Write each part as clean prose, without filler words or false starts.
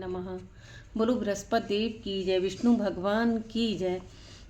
नमः। बोलो बृहस्पति देव की जय, विष्णु भगवान की जय।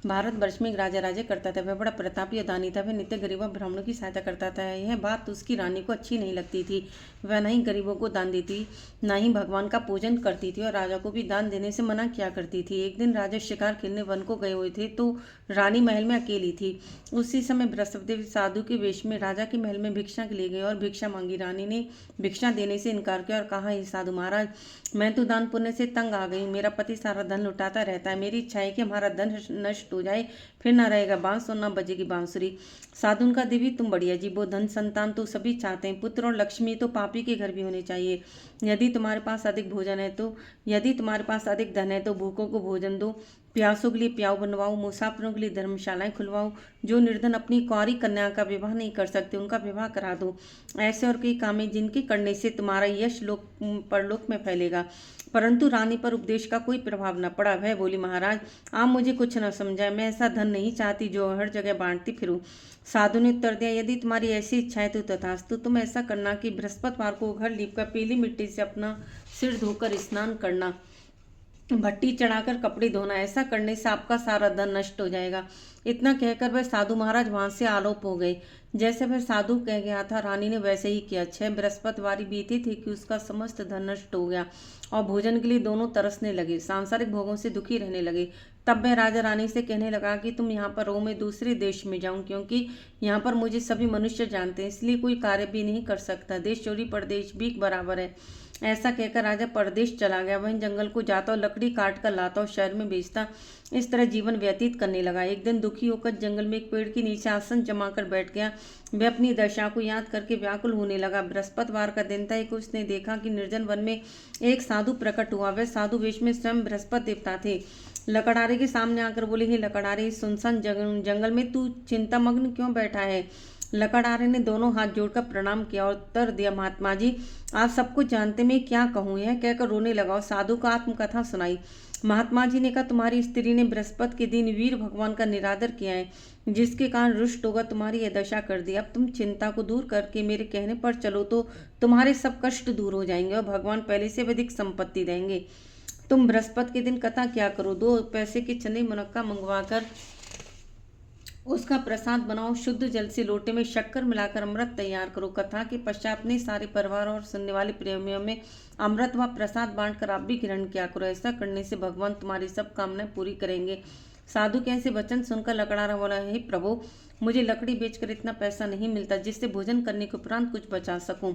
भारतवर्ष में एक राजा राज्य करता था। वह बड़ा प्रतापी और दानी था। वह नित्य गरीबों ब्राह्मणों की सहायता करता था। यह बात उसकी रानी को अच्छी नहीं लगती थी। वह न ही गरीबों को दान देती, न ही भगवान का पूजन करती थी और राजा को भी दान देने से मना किया करती थी। एक दिन राजा शिकार खेलने वन को गए हुए थे तो रानी महल में अकेली थी। उसी समय बृहस्पति देव साधु के वेश में राजा के महल में भिक्षा के लिए गए और भिक्षा मांगी। रानी ने भिक्षा देने से इनकार किया और कहा, हे साधु महाराज, मैं तो दान पुण्य से तंग आ गई। मेरा पति सारा धन लुटाता रहता है। मेरी इच्छा है कि हमारा धन नष्ट हो जाए, फिर ना रहेगा बांस और ना बजेगी बांसुरी। साधु का देवी तुम बढ़िया जीवो। धन संतान तो सभी चाहते हैं, पुत्र और लक्ष्मी तो पापी के घर भी होने चाहिए। यदि तुम्हारे पास अधिक भोजन है तो यदि तुम्हारे पास अधिक धन है तो भूखों को भोजन दो, प्यासों के लिए प्याऊ बनवाओ, मुसाफिरों के लिए धर्मशालाएं खुलवाओ। जो निर्धन अपनी कुंवारी कन्या का विवाह नहीं कर सकते उनका विवाह करा दो। ऐसे और कई काम हैं जिनके करने से तुम्हारा यश लोक परलोक में फैलेगा। परंतु रानी पर उपदेश का कोई प्रभाव न पड़ा। वह बोली, महाराज, आप मुझे कुछ न समझाए। मैं ऐसा धन नहीं चाहती जो हर जगह बांटती फिरूं। साधु ने उत्तर दिया, यदि तुम्हारी ऐसी इच्छा है तो तथास्तु। तुम ऐसा करना कि बृहस्पतिवार को घर लीपकर पीली मिट्टी से अपना सिर धोकर स्नान करना, भट्टी चढ़ाकर कपड़े धोना। ऐसा करने से आपका सारा धन नष्ट हो जाएगा। इतना कहकर वह साधु महाराज वहां से आलोप हो गए। जैसे वह साधु कह गया था, रानी ने वैसे ही किया। 6 बृहस्पतिवारी बीती थी कि उसका समस्त धन नष्ट हो गया और भोजन के लिए दोनों तरसने लगे, सांसारिक भोगों से दुखी रहने लगे। तब वह राजा रानी से कहने लगा कि तुम यहाँ पर रहो, मैं दूसरे देश में जाऊं, क्योंकि यहाँ पर मुझे सभी मनुष्य जानते हैं, इसलिए कोई कार्य भी नहीं कर सकता। देश चोरी परदेश भी बराबर है। ऐसा कहकर राजा परदेश चला गया। वहीं जंगल को जाता और लकड़ी काट कर लाता और शहर में बेचता। इस तरह जीवन व्यतीत करने लगा। एक दिन दुखी होकर जंगल में एक पेड़ के नीचे आसन जमाकर बैठ गया। वह अपनी दशा को याद करके व्याकुल होने लगा। बृहस्पतिवार का दिन था कि उसने देखा कि निर्जन वन में एक साधु प्रकट हुआ। वह साधु वेश में स्वयं बृहस्पति देवता थे। लकड़ारे के सामने आकर बोले, हे लकड़ारे, इस सुनसान जंगल में तू चिंतामग्न क्यों बैठा है? लकड़ारे ने दोनों हाथ जोड़कर प्रणाम किया और उत्तर दिया, महात्मा जी, आप सब कुछ जानते, मैं क्या कहूँ। यह कहकर रोने लगा और साधु का आत्मकथा सुनाई। महात्मा जी ने कहा, तुम्हारी स्त्री ने बृहस्पति के दिन वीर भगवान का निरादर किया है, जिसके कारण रुष्ट होकर तुम्हारी यह दशा कर दी। अब तुम चिंता को दूर करके मेरे कहने पर चलो तो तुम्हारे सब कष्ट दूर हो जाएंगे और भगवान पहले से अधिक संपत्ति देंगे। तुम बृहस्पति के दिन कथा क्या करो, 2 पैसे के चने मुनक्का मंगवाकर उसका प्रसाद बनाओ। शुद्ध जल से लोटे में शक्कर मिलाकर अमृत तैयार करो। कथा के पश्चात अपने सारे परिवार और सुनने वाले प्रेमियों में अमृत व प्रसाद बांटकर आप भी ग्रहण किया करो। ऐसा करने से भगवान तुम्हारी सब कामनाएं पूरी करेंगे। साधु के ऐसे वचन सुनकर लकड़ारा बोला, हे प्रभु, मुझे लकड़ी बेचकर इतना पैसा नहीं मिलता जिससे भोजन करने के उपरांत कुछ बचा सकूं।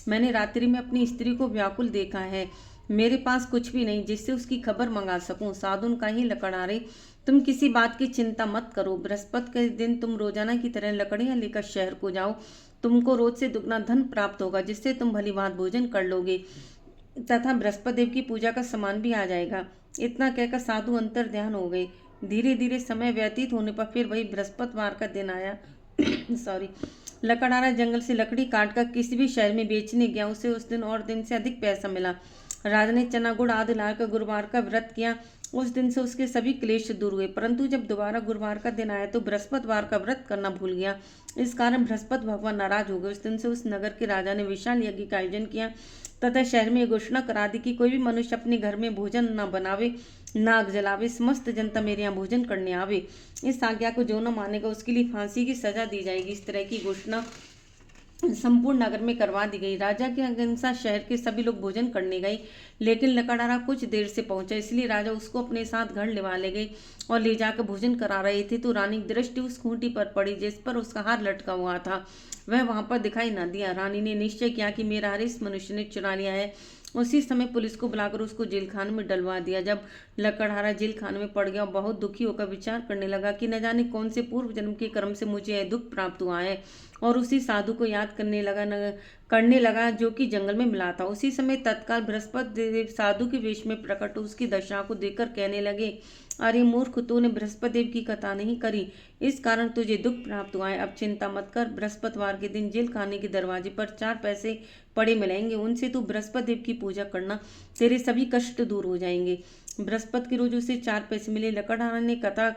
मैंने रात्रि में अपनी स्त्री को व्याकुल देखा है। मेरे पास कुछ भी नहीं जिससे उसकी खबर मंगा सकूं। साधु का ही लकड़ारे, तुम किसी बात की चिंता मत करो। बृहस्पति के दिन तुम रोजाना की तरह लकड़ियां लेकर शहर को जाओ। तुमको रोज से दुगना धन प्राप्त होगा, जिससे तुम भली भांत भोजन कर लोगे तथा बृहस्पति देव की पूजा का सामान भी आ जाएगा। इतना कहकर साधु अंतर ध्यान हो गए। धीरे धीरे समय व्यतीत होने पर फिर वही बृहस्पतिवार का दिन आया। सॉरी। लकड़हारा जंगल से लकड़ी काटकर किसी भी शहर में बेचने गया। उसे उस दिन और दिन से अधिक पैसा मिला। राजा ने चना गुड़ आदि लाकर गुरुवार का व्रत किया। उस दिन से उसके सभी क्लेश दूर हुए। परंतु जब दोबारा गुरुवार का दिन आया तो बृहस्पतिवार का व्रत करना भूल गया। इस कारण बृहस्पति भगवान नाराज हो गए। उस दिन से उस नगर के राजा ने विशाल यज्ञ का आयोजन किया तथा शहर में घोषणा करा दी कि कोई भी मनुष्य अपने घर में भोजन न बनावे, नाग जलावे। समस्त जनता मेरे यहाँ भोजन करने आवे। इस आज्ञा को जो न मानेगा उसके लिए फांसी की सजा दी जाएगी। इस तरह की घोषणा संपूर्ण नगर में करवा दी गई। राजा के अनुसार शहर के सभी लोग भोजन करने गए, लेकिन लकड़हारा कुछ देर से पहुंचा, इसलिए राजा उसको अपने साथ घर लेवा ले गए और ले जाकर भोजन करा रहे थे तो रानी की दृष्टि उस खूंटी पर पड़ी जिस पर उसका हार लटका हुआ था। वह वहां पर दिखाई न दिया। रानी ने निश्चय किया कि मेरा हार इस मनुष्य ने चुरा लिया है। उसी समय पुलिस को बुलाकर उसको जेल खाने में डलवा दिया। जब लकड़हारा जेल खाने में पड़ गया, बहुत दुखी होकर विचार करने लगा कि न जाने कौन से पूर्व जन्म के कर्म से मुझे यह दुख प्राप्त हुआ है, और उसी साधु को याद करने लगा जो कि जंगल में मिला था। उसी समय तत्काल बृहस्पति देव साधु के वेश में प्रकट उसकी दशा को देखकर कहने लगे, अरे मूर्ख, तूने बृहस्पति देव की कथा नहीं करी, इस कारण तुझे दुख प्राप्त हुआ है। अब चिंता मत कर। बृहस्पतिवार के दिन जेल खाने के दरवाजे पर 4 पैसे पड़े मिलेंगे, उनसे तू बृहस्पति देव की पूजा करना। तेरे सभी कष्ट दूर हो जाएंगे। बृहस्पति के रोज उसे 4 पैसे मिले। लकड़हारा ने कथा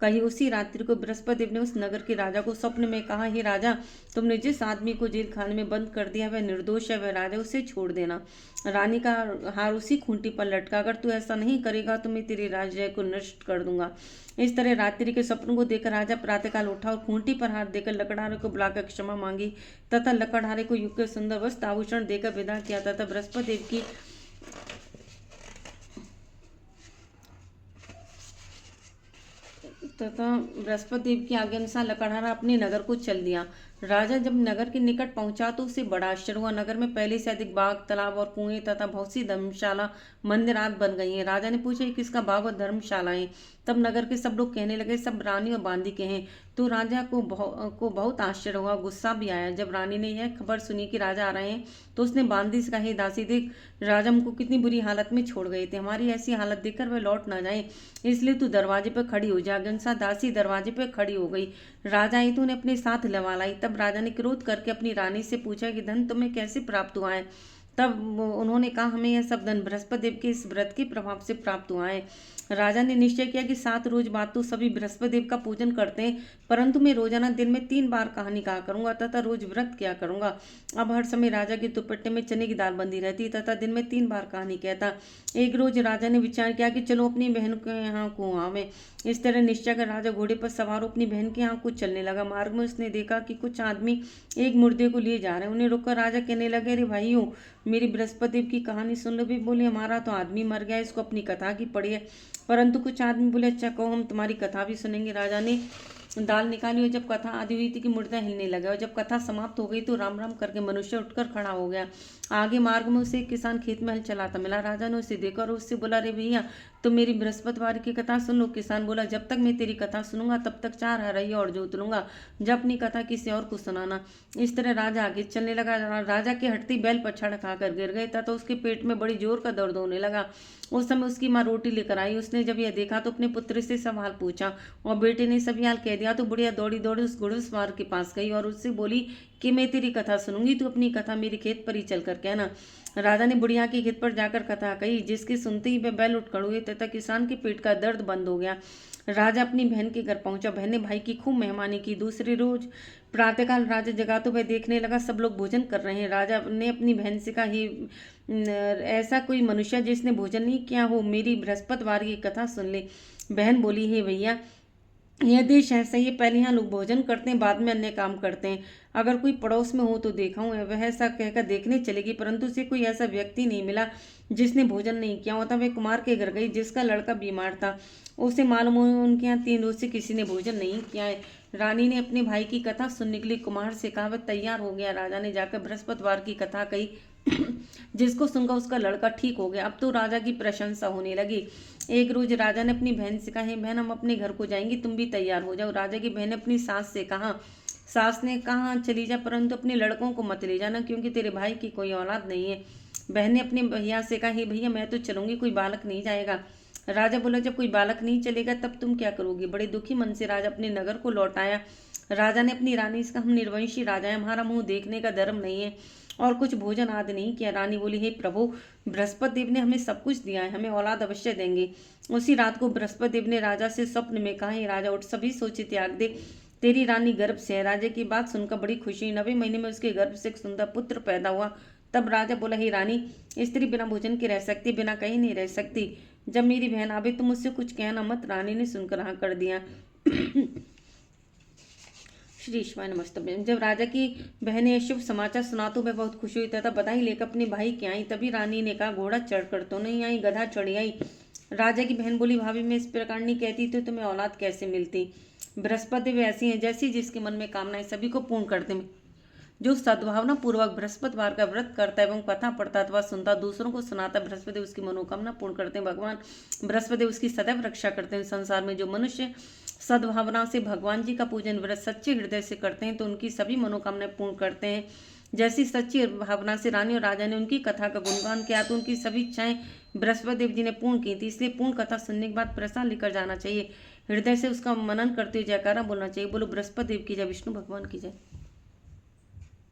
कही। उसी रात्रि को बृहस्पति देव ने उस नगर के राजा को स्वप्न में कहा, हे राजा, तुमने जिस आदमी को जेल खाने में बंद कर दिया वह निर्दोष है, वह राजा, उसे छोड़ देना। रानी का हार उसी खूंटी पर लटका, अगर तू ऐसा नहीं करेगा तो मैं तेरे राज्य को नष्ट कर दूंगा। इस तरह रात्रि के स्वप्न को देखकर राजा प्रातःकाल उठा और खूंटी पर हाथ देकर लकड़हारे को बुलाकर क्षमा मांगी तथा लकड़हारे को युग के सुंदर वस्त्र आभूषण देकर विदा किया तथा बृहस्पति देव की आज्ञा अनुसार लकड़हारा अपने नगर को चल दिया। राजा जब नगर के निकट पहुंचा तो उसे बड़ा आश्चर्य हुआ। नगर में पहले से अधिक बाग, तालाब और कुएं तथा बहुत सी धर्मशाला, मंदिर आदि बन गई हैं। राजा ने पूछा, किसका बाग और धर्मशालाएं? तब नगर के सब लोग कहने लगे, सब रानी और बांदी के हैं। तो राजा को बहुत आश्चर्य हुआ, गुस्सा भी आया। जब रानी ने यह खबर सुनी कि राजा आ रहे हैं तो उसने बांदी से कहा, हे दासी, देख राजा हमको कितनी बुरी हालत में छोड़ गए थे, हमारी ऐसी हालत देखकर वह लौट ना जाए, इसलिए तू दरवाजे पर खड़ी हो जा। अनुसार दासी दरवाजे पर खड़ी हो गई। राजा आई तो उन्हें अपने साथ लवा लाई। तब राजा ने क्रोध करके अपनी रानी से पूछा कि धन तुम्हें कैसे प्राप्त हुआ है? तब उन्होंने कहा, हमें यह सब धन बृहस्पति देव के इस व्रत के प्रभाव से प्राप्त हुआ है। राजा ने निश्चय किया कि 7 रोज बाद तो सभी बृहस्पति देव का पूजन करते हैं, परंतु मैं रोजाना दिन में 3 बार कहानी कहा करूंगा तथा रोज व्रत किया करूंगा। अब हर समय राजा के दुपट्टे में चने की दाल बंधी रहती तथा दिन में 3 बार कहानी कहता। एक रोज राजा ने विचार किया कि चलो अपनी बहन के यहाँ को आवे। इस तरह निश्चय कर राजा घोड़े पर सवार अपनी बहन के यहाँ कुछ चलने लगा। मार्ग में उसने देखा कि कुछ आदमी एक मुर्दे को लिए जा रहे हैं। उन्हें रोककर राजा कहने लगे, अरे भाइयों, मेरी बृहस्पति देव की कहानी सुन लो। भी बोले, हमारा तो आदमी मर गया, इसको अपनी कथा की पड़ी है। परंतु कुछ आदमी बोले, अच्छा कहो, हम तुम्हारी कथा भी सुनेंगे। राजा ने दाल निकाली और जब कथा आदि हुई थी कि मुर्दा हिलने लगा और जब कथा समाप्त हो गई तो राम राम करके मनुष्य उठकर खड़ा हो गया। आगे मार्ग में उसे एक किसान खेत में हल चलाता मिला। राजा ने उसे देखा और उससे बोला, अरे भैया, तुम मेरी बृहस्पतिवार की कथा सुन लो। किसान बोला, जब तक मैं तेरी कथा सुनूंगा तब तक 4 हरैया और जोत लूंगा, जब अपनी कथा किसी और को सुनाना। इस तरह राजा आगे चलने लगा। राजा के हटती बैल पछाड़ खाकर गिर गए तथा उसके पेट में बड़ी जोर का दर्द होने लगा। उस समय उसकी माँ रोटी लेकर आई। उसने जब यह देखा तो अपने पुत्र से सवाल पूछा और बेटे ने सभी हाल कह दिया। तो बुढ़िया दौड़ी दौड़ी उस घुड़सवार के पास गई और उससे बोली कि मैं तेरी कथा सुनूंगी, तू अपनी कथा मेरे खेत पर ही चलकर कहना। राजा ने बुढ़िया के खेत पर जाकर कथा कही, जिसके सुनते ही वह बैल उठ खड़े हुए तथा किसान के पेट का दर्द बंद हो गया। राजा अपनी बहन के घर पहुंचा। बहन ने भाई की खूब मेहमानी की। दूसरे रोज प्रातःकाल राजा जगा तो वह देखने लगा सब लोग भोजन कर रहे हैं। राजा ने अपनी बहन से कहा, ऐसा कोई मनुष्य जिसने भोजन नहीं किया हो, मेरी बृहस्पतिवार की कथा सुन ले। बहन बोली, हे भैया, यह देश ऐसा ही है, पहले यहाँ लोग भोजन करते हैं, बाद में अन्य काम करते हैं। अगर कोई पड़ोस में हो तो देखा हूँ। वह ऐसा कहकर देखने चलेगी, परंतु उसे कोई ऐसा व्यक्ति नहीं मिला जिसने भोजन नहीं किया होता। वह कुमार के घर गई जिसका लड़का बीमार था। उसे मालूम हुआ उनके यहाँ 3 रोज से किसी ने भोजन नहीं किया है। रानी ने अपने भाई की कथा सुनने के लिए कुमार से कहा। वह तैयार हो गया। राजा ने जाकर बृहस्पतिवार की कथा कही जिसको सुनकर उसका लड़का ठीक हो गया। अब तो राजा की प्रशंसा होने लगी। एक रोज राजा ने अपनी बहन से कहा, हे बहन, हम अपने घर को जाएंगे, तुम भी तैयार हो जाओ। राजा की बहन ने अपनी सास से कहा। सास ने कहा, चली जा, परंतु अपने लड़कों को मत ले जाना, क्योंकि तेरे भाई की कोई औलाद नहीं है। बहन ने अपने भैया से कहा, हे भैया, मैं तो चलूंगी, कोई बालक नहीं जाएगा। राजा बोला, जब कोई बालक नहीं चलेगा तब तुम क्या करोगे? बड़े दुखी मन से राजा अपने नगर को लौट आया। राजा ने अपनी रानी से कहा, हम निर्वंशी राजा हैं, हमारा मुंह देखने का धर्म नहीं है और कुछ भोजन आदि नहीं किया। रानी बोली, हे प्रभु, बृहस्पति देव ने हमें सब कुछ दिया है, हमें औलाद अवश्य देंगे। उसी रात को बृहस्पति देव ने राजा से स्वप्न में कहा, हे राजा, उठ, सभी सोचे त्याग दे, तेरी रानी गर्भ से है। राजा की बात सुनकर बड़ी खुशी। 9वें महीने में उसके गर्भ से एक सुंदर पुत्र पैदा हुआ। तब राजा बोला, हे रानी, स्त्री बिना भोजन के रह सकती, बिना कहीं नहीं रह सकती। जब मेरी बहन आवे तुम मुझसे कुछ कहना मत। रानी ने सुनकर हाँ कर दिया। श्री ईश्वर नमस्तुभ्यं। जब राजा की बहन ने शुभ समाचार सुना तो वह बहुत खुशी हुई तथा बधाई लेकर अपने भाई के आई। तभी रानी ने कहा, घोड़ा चढ़कर तो नहीं आई, गधा चढ़ी आई। राजा की बहन बोली, भाभी, मैं इस प्रकार नहीं कहती तो तुम्हें औलाद कैसे मिलती? बृहस्पति वे ऐसी हैं जैसी जिसके मन में कामनाएं सभी को पूर्ण करते हैं। जो सद्भावना पूर्वक बृहस्पतिवार का व्रत करता है एवं कथा पढ़ता अथवा सुनता, दूसरों को सुनाता, बृहस्पति उसकी मनोकामना पूर्ण करते हैं। भगवान बृहस्पति उसकी सदैव रक्षा करते हैं। संसार में जो मनुष्य सद्भावना से भगवान जी का पूजन व्रत सच्चे हृदय से करते हैं तो उनकी सभी मनोकामनाएं पूर्ण करते हैं। जैसी सच्ची भावना से रानी और राजा ने उनकी कथा का गुणगान किया तो उनकी सभी इच्छाएं बृहस्पति देव जी ने पूर्ण की थी। इसलिए पूर्ण कथा सुनने के बाद प्रसाद लेकर जाना चाहिए। हृदय से उसका मनन करते हुए जयकारा बोलना चाहिए। बोलो बृहस्पति देव की जय, विष्णु भगवान की जय।